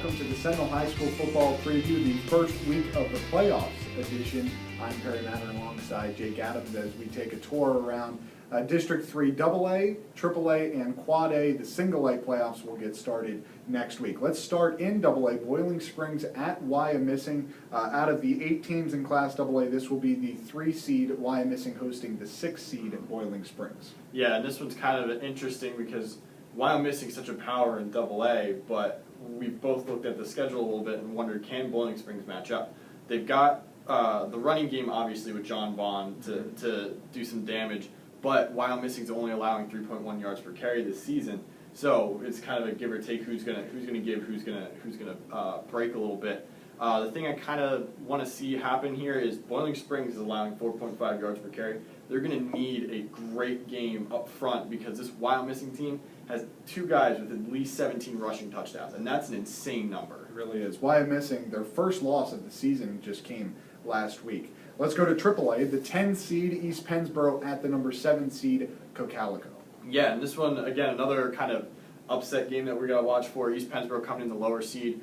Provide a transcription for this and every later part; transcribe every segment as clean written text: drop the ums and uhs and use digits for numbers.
welcome to the Sentinel High School Football Preview, the first week of the playoffs edition. I'm Perry Manor alongside Jake Adams as we take a tour around District 3 AA, AAA, and Quad A. The Single A playoffs will get started next week. Let's start in AA. Boiling Springs at Wyomissing. Out of the 8 teams in Class AA, this will be the 3 seed Wyomissing hosting the 6 seed Boiling Springs. Yeah, and this one's kind of interesting because Wyomissing is such a power in AA, but we both looked at the schedule a little bit and wondered, can Boiling Springs match up? They've got the running game, obviously, with John Vaughn to do some damage, but Wyomissing's only allowing 3.1 yards per carry this season, so it's kind of a give or take who's gonna give, who's gonna break a little bit. The thing I kind of want to see happen here is Boiling Springs is allowing 4.5 yards per carry. They're going to need a great game up front because this Wyomissing team has 2 guys with at least 17 rushing touchdowns, and that's an insane number. It really is. Wyomissing, their first loss of the season just came last week. Let's go to AAA, the 10 seed East Pennsboro at the number 7 seed Cocalico. Yeah, and this one, again, another kind of upset game that we're going to watch for. East Pennsboro coming in the lower seed.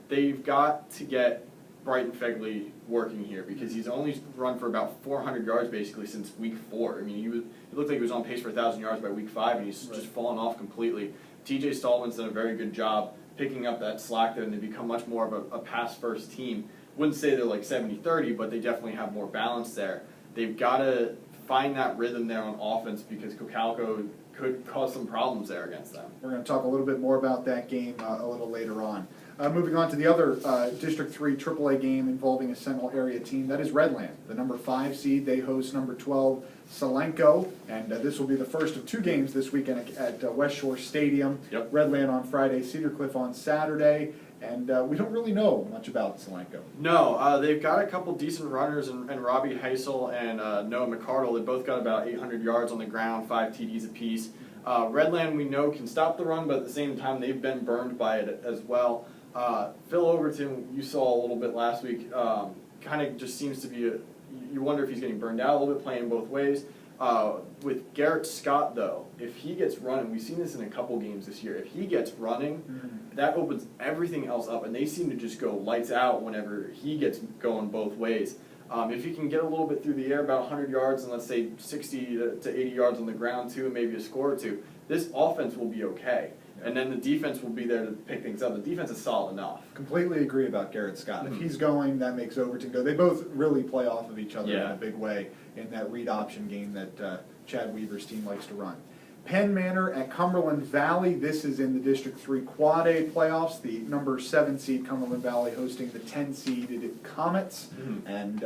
They've got to get Brighton Fegley working here because he's only run for about 400 yards basically since week 4. I mean, he looked like he was on pace for 1,000 yards by week 5, and he's just fallen off completely. TJ Stallman's done a very good job picking up that slack there, and they become much more of a pass-first team. Wouldn't say they're like 70-30, but they definitely have more balance there. They've got to find that rhythm there on offense because Cocalico could cause some problems there against them. We're going to talk a little bit more about that game a little later on. Moving on to the other District 3 AAA game involving a Sentinel area team, that is Redland, the number 5 seed. They host number 12 Solenko, and this will be the first of 2 games this weekend at West Shore Stadium. Yep. Redland on Friday, Cedar Cliff on Saturday, and we don't really know much about Solenko. No, they've got a couple decent runners, and Robbie Heisel and Noah McCardle. They both got about 800 yards on the ground, 5 TDs apiece. Redland, we know, can stop the run, but at the same time, they've been burned by it as well. Phil Overton, you saw a little bit last week, kind of just seems to be you wonder if he's getting burned out a little bit, playing both ways. With Garrett Scott, though, if he gets running, we've seen this in a couple games this year, if he gets running, that opens everything else up, and they seem to just go lights out whenever he gets going both ways. If he can get a little bit through the air, about 100 yards, and let's say 60 to 80 yards on the ground too, and maybe a score or 2, this offense will be okay. And then the defense will be there to pick things up. The defense is solid enough. Completely agree about Garrett Scott. If he's going, that makes Overton go. They both really play off of each other in a big way in that read option game that Chad Weaver's team likes to run. Penn Manor at Cumberland Valley. This is in the District 3 Quad A playoffs. The number 7 seed Cumberland Valley hosting the 10 seeded Comets. And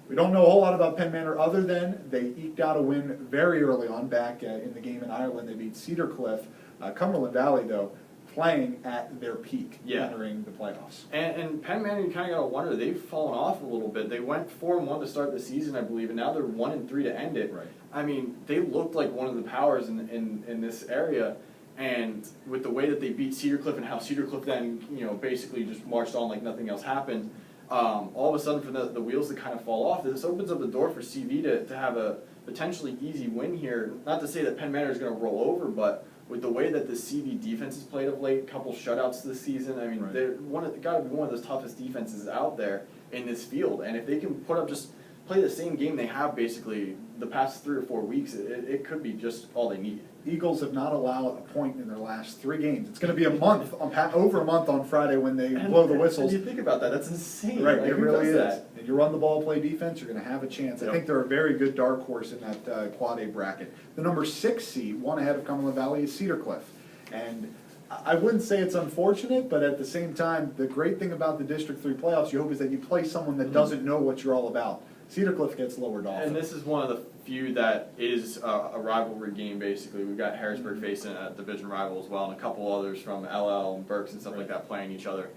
we don't know a whole lot about Penn Manor other than they eked out a win very early on back in the game in Ireland. They beat Cedar Cliff. Cumberland Valley, though, playing at their peak entering the playoffs. And Penn Manor, you kind of got to wonder, they've fallen off a little bit. They went 4-1 to start the season, I believe, and now they're 1-3 to end it. Right. I mean, they looked like one of the powers in this area, and with the way that they beat Cedar Cliff and how Cedar Cliff then, basically just marched on like nothing else happened, all of a sudden for the wheels to kind of fall off, this opens up the door for CV to have a potentially easy win here. Not to say that Penn Manor is going to roll over, but with the way that the CV defense has played of late, a couple shutouts this season, I mean, they're got to be one of those toughest defenses out there in this field. And if they can play the same game they have basically the past 3 or 4 weeks, it could be just all they need. Eagles have not allowed a point in their last 3 games. It's going to be over a month on Friday when they blow the whistles. And you think about that, that's insane. Right, like, it really is. That? And you run the ball, play defense, you're going to have a chance. I think they're a very good dark horse in that Quad A bracket. The number 6 seed, one ahead of Cumberland Valley, is Cedar Cliff. And I wouldn't say it's unfortunate, but at the same time, the great thing about the District 3 playoffs, you hope, is that you play someone that doesn't know what you're all about. Cedar Cliff gets lowered off. And this is one of the few that is a rivalry game, basically. We've got Harrisburg facing a division rival as well, and a couple others from LL and Berks and stuff like that playing each other.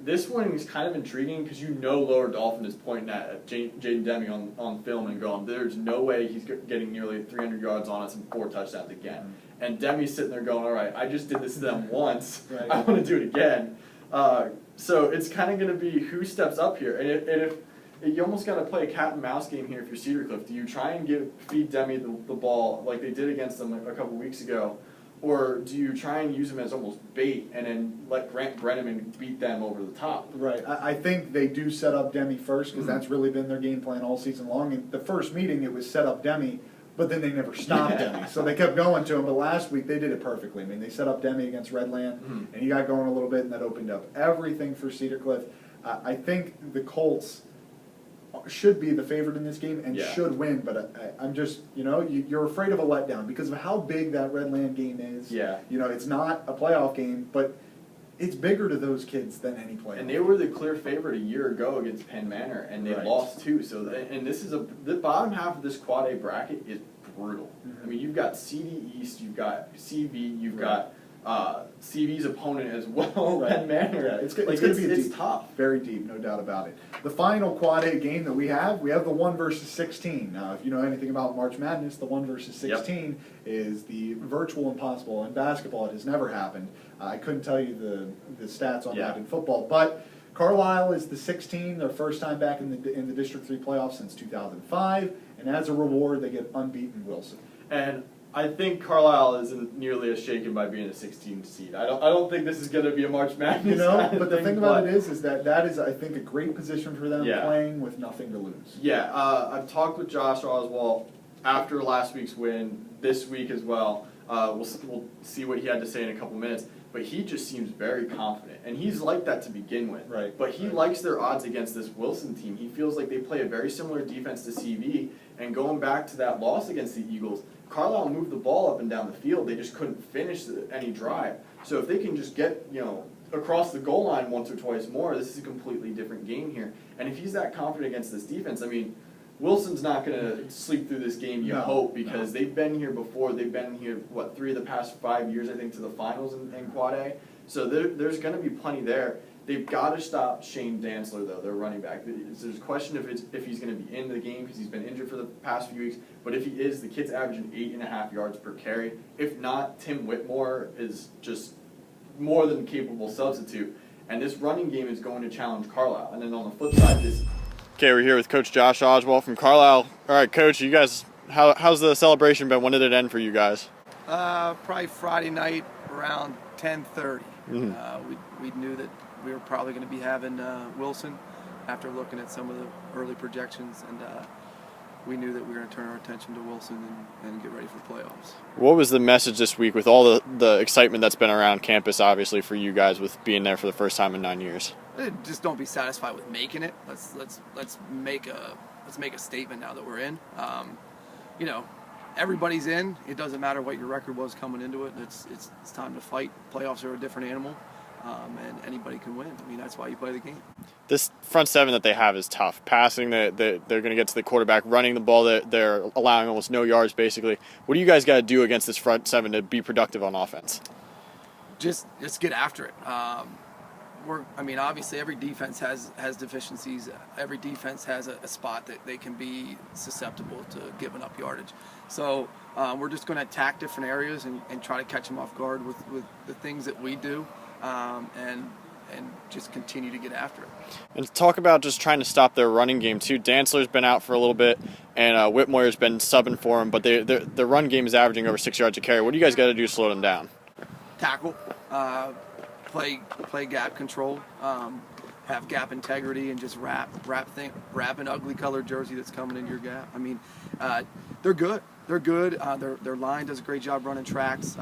This one is kind of intriguing because Lower Dolphin is pointing at Jaden Demi on film and going, there's no way he's getting nearly 300 yards on us and 4 touchdowns again. And Demi's sitting there going, all right, I just did this to them once. I want to do it again. So it's kind of going to be who steps up here. And if you almost got to play a cat and mouse game here if you're Cedar Cliff. Do you try and feed Demi the ball like they did against them a couple weeks ago, Or do you try and use him as almost bait and then let Grant Brenneman beat them over the top? Right. I think they do set up Demi first because that's really been their game plan all season long. In the first meeting, it was set up Demi, but then they never stopped Demi. So they kept going to him. But last week, they did it perfectly. I mean, they set up Demi against Redland, and he got going a little bit, and that opened up everything for Cedar Cliff. I think the Colts should be the favorite in this game and should win, but I'm just, you're afraid of a letdown because of how big that Redland game is. Yeah. It's not a playoff game, but it's bigger to those kids than any playoff. And they were the clear favorite a year ago against Penn Manor, and they lost too. So, and this is the bottom half of this Quad A bracket is brutal. I mean, you've got CD East, you've got CV, you've got CV's opponent as well, Penn Manor. Yeah, it's going to be it's tough. Very deep, no doubt about it. The final Quad A game that we have the 1 versus 16. Now, if you know anything about March Madness, the 1 versus 16 is the virtual impossible. In basketball, it has never happened. I couldn't tell you the stats on that in football, but Carlisle is the 16, their first time back in the District 3 playoffs since 2005, and as a reward, they get unbeaten Wilson. And I think Carlisle isn't nearly as shaken by being a 16 seed. I don't think this is going to be a March Madness. But the thing about it is that is, I think, a great position for them playing with nothing to lose. Yeah, I've talked with Josh Oswald after last week's win, this week as well. We'll see what he had to say in a couple minutes. But he just seems very confident, and he's like that to begin with. Right. But he likes their odds against this Wilson team. He feels like they play a very similar defense to CV, and going back to that loss against the Eagles, Carlisle moved the ball up and down the field. They just couldn't finish any drive. So if they can just get, across the goal line once or twice more, this is a completely different game here. And if he's that confident against this defense, I mean, Wilson's not going to sleep through this game, you hope, because they've been here before. They've been here, 3 of the past 5 years, I think, to the finals in Quad A. So there's going to be plenty there. They've got to stop Shane Dantzler, though, their running back. There's a question if he's going to be in the game because he's been injured for the past few weeks. But if he is, the kid's averaging 8.5 yards per carry. If not, Tim Whitmore is just more than capable substitute. And this running game is going to challenge Carlisle. And then on the flip side, Okay, we're here with Coach Josh Oswald from Carlisle. All right, Coach, you guys, how's the celebration been? When did it end for you guys? Probably Friday night around 10:30. We knew that we were probably going to be having Wilson after looking at some of the early projections, and we knew that we were going to turn our attention to Wilson and get ready for playoffs. What was the message this week with all the excitement that's been around campus, obviously, for you guys with being there for the first time in 9 years? Just don't be satisfied with making it. Let's make a statement now that we're in. Everybody's in. It doesn't matter what your record was coming into it. It's time to fight. Playoffs are a different animal, and anybody can win. I mean, that's why you play the game. This front seven that they have is tough. Passing, they're going to get to the quarterback. Running the ball, they're allowing almost no yards, basically. What do you guys got to do against this front seven to be productive on offense? Just get after it. Obviously every defense has deficiencies. Every defense has a spot that they can be susceptible to giving up yardage. So we're just going to attack different areas and try to catch them off guard with the things that we do, and just continue to get after it. And talk about just trying to stop their running game too. Dantzler's been out for a little bit, and Whitmore's been subbing for him, but their run game is averaging over 6 yards a carry. What do you guys got to do to slow them down? Tackle. Play gap control, have gap integrity, and just wrap an ugly colored jersey that's coming into your gap. I mean, they're good. They're good. Their line does a great job running tracks.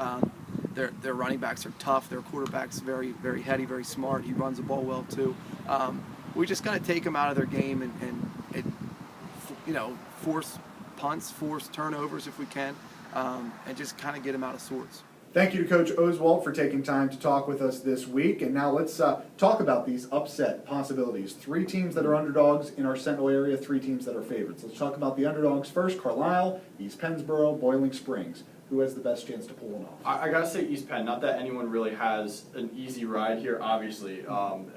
Their running backs are tough. Their quarterback's very, very heady, very smart. He runs the ball well too. We just got to take them out of their game and force punts, force turnovers if we can, and just kind of get them out of sorts. Thank you to Coach Oswald for taking time to talk with us this week. And now let's talk about these upset possibilities. 3 teams that are underdogs in our Sentinel area, 3 teams that are favorites. Let's talk about the underdogs first. Carlisle, East Pennsboro, Boiling Springs. Who has the best chance to pull one off? I got to say East Penn. Not that anyone really has an easy ride here, obviously.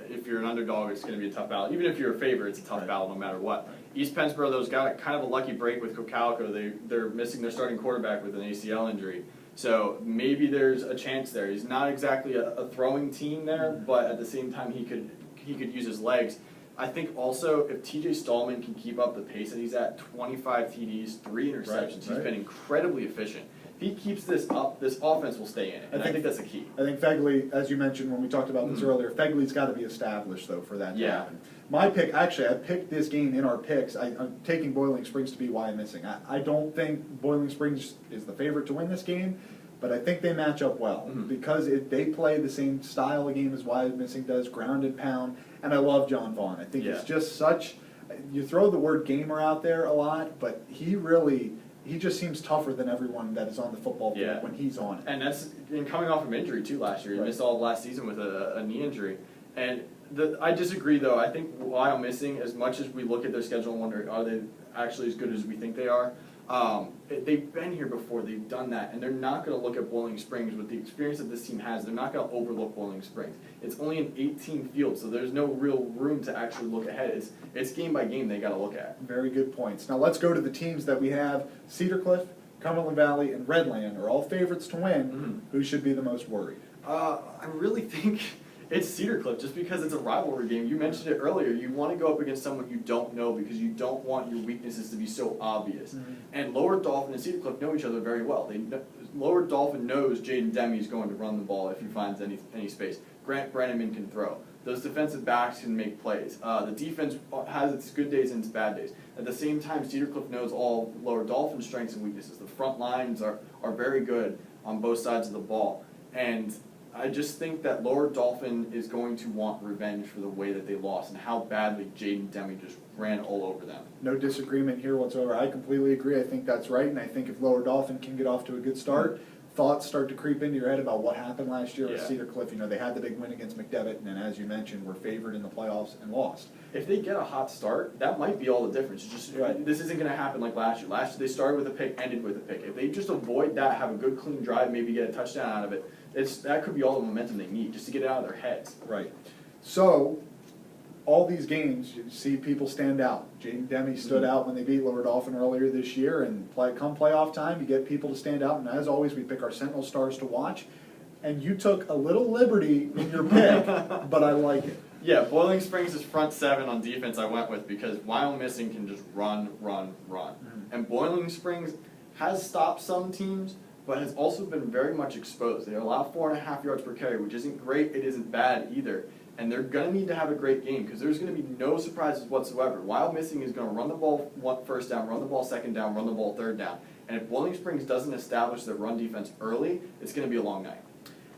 If you're an underdog, it's going to be a tough battle. Even if you're a favorite, it's a tough battle no matter what. East Pennsboro, those got kind of a lucky break with Cocalico. They're missing their starting quarterback with an ACL injury. So maybe there's a chance there. He's not exactly a throwing team there, but at the same time he could use his legs. I think also if TJ Stallman can keep up the pace that he's at, 25 TDs, 3 interceptions, he's been incredibly efficient. If he keeps this up, this offense will stay in it. And I think that's the key. I think Fegley, as you mentioned when we talked about this earlier, Fegley's got to be established, though, for that to happen. My pick, actually, I picked this game in our picks. I'm taking Boiling Springs to be Wyomissing. I don't think Boiling Springs is the favorite to win this game, but I think they match up well because they play the same style of game as Wyomissing does, ground and pound, and I love John Vaughn. I think he's just such, you throw the word gamer out there a lot, but he just seems tougher than everyone that is on the football field when he's on it. And that's coming off of injury, too, last year. He missed all of last season with a knee injury. And I disagree, though. I think Wyomissing, as much as we look at their schedule and wonder, are they actually as good as we think they are? They've been here before. They've done that. And they're not going to look at Boiling Springs with the experience that this team has. They're not going to overlook Boiling Springs. It's only an 18 field, so there's no real room to actually look ahead. It's game by game they got to look at. Very good points. Now let's go to the teams that we have. Cedar Cliff, Cumberland Valley, and Redland are all favorites to win. Who should be the most worried? I really think it's Cedar Cliff, just because it's a rivalry game. You mentioned it earlier. You want to go up against someone you don't know because you don't want your weaknesses to be so obvious. And Lower Dolphin and Cedar Cliff know each other very well. Lower Dolphin knows Jaden Demi is going to run the ball if he finds any space. Grant Brenneman can throw. Those defensive backs can make plays. The defense has its good days and its bad days. At the same time, Cedar Cliff knows all Lower Dolphin's strengths and weaknesses. The front lines are very good on both sides of the ball. And I just think that Lower Dolphin is going to want revenge for the way that they lost and how badly Jaden Demi just ran all over them. No disagreement here whatsoever. I completely agree. I think that's right, and I think if Lower Dolphin can get off to a good start, thoughts start to creep into your head about what happened last year with Cedar Cliff. You know, they had the big win against McDevitt, and then, as you mentioned, were favored in the playoffs and lost. If they get a hot start, that might be all the difference. It's just this isn't going to happen like last year. Last year they started with a pick, ended with a pick. If they just avoid that, have a good clean drive, maybe get a touchdown out of it, that could be all the momentum they need just to get it out of their heads. Right. So, all these games, you see people stand out. Jaden Demi stood out when they beat Lower Dolphin earlier this year, and come playoff time, you get people to stand out. And as always, we pick our Sentinel stars to watch. And you took a little liberty in your pick, but I like it. Yeah, Boiling Springs is front seven on defense I went with because Wyomissing can just run. And Boiling Springs has stopped some teams, but has also been very much exposed. They allow 4.5 yards per carry, which isn't great, it isn't bad either. And they're going to need to have a great game because there's going to be no surprises whatsoever. Wyomissing is going to run the ball first down, run the ball second down, run the ball third down. And if Boiling Springs doesn't establish their run defense early, it's going to be a long night.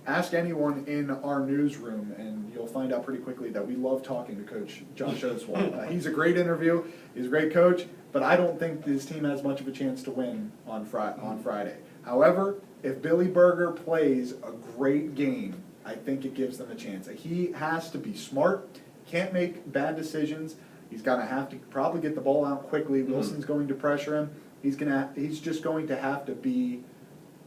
Ask anyone in our newsroom, and you'll find out pretty quickly that we love talking to Coach Josh Oswald. He's a great interview. He's a great coach, but I don't think this team has much of a chance to win on Friday. However, if Billy Berger plays a great game, I think it gives them a chance. He has to be smart, can't make bad decisions. He's going to have to probably get the ball out quickly. Wilson's going to pressure him. He's just going to have to be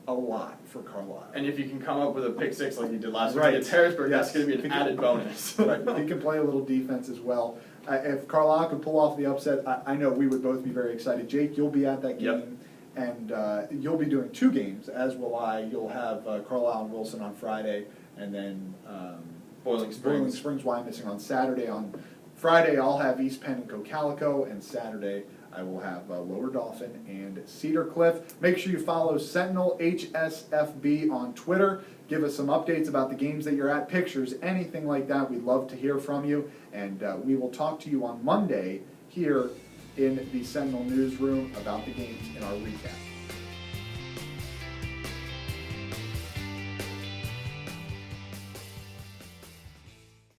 a lot for Carlisle. And if you can come up with a pick six like you did last week against Harrisburg, that's going to be an added bonus. Right. He can play a little defense as well. If Carlisle could pull off the upset, I know we would both be very excited. Jake, you'll be at that game. And you'll be doing two games, as will I. You'll have Carlisle and Wilson on Friday, and then Boiling Springs, Wyomissing on Saturday. On Friday, I'll have East Penn and Cocalico, and Saturday I will have Lower Dolphin and Cedar Cliff. Make sure you follow Sentinel HSFB on Twitter. Give us some updates about the games that you're at, pictures, anything like that. We'd love to hear from you, and we will talk to you on Monday here in the Sentinel newsroom about the games in our recap.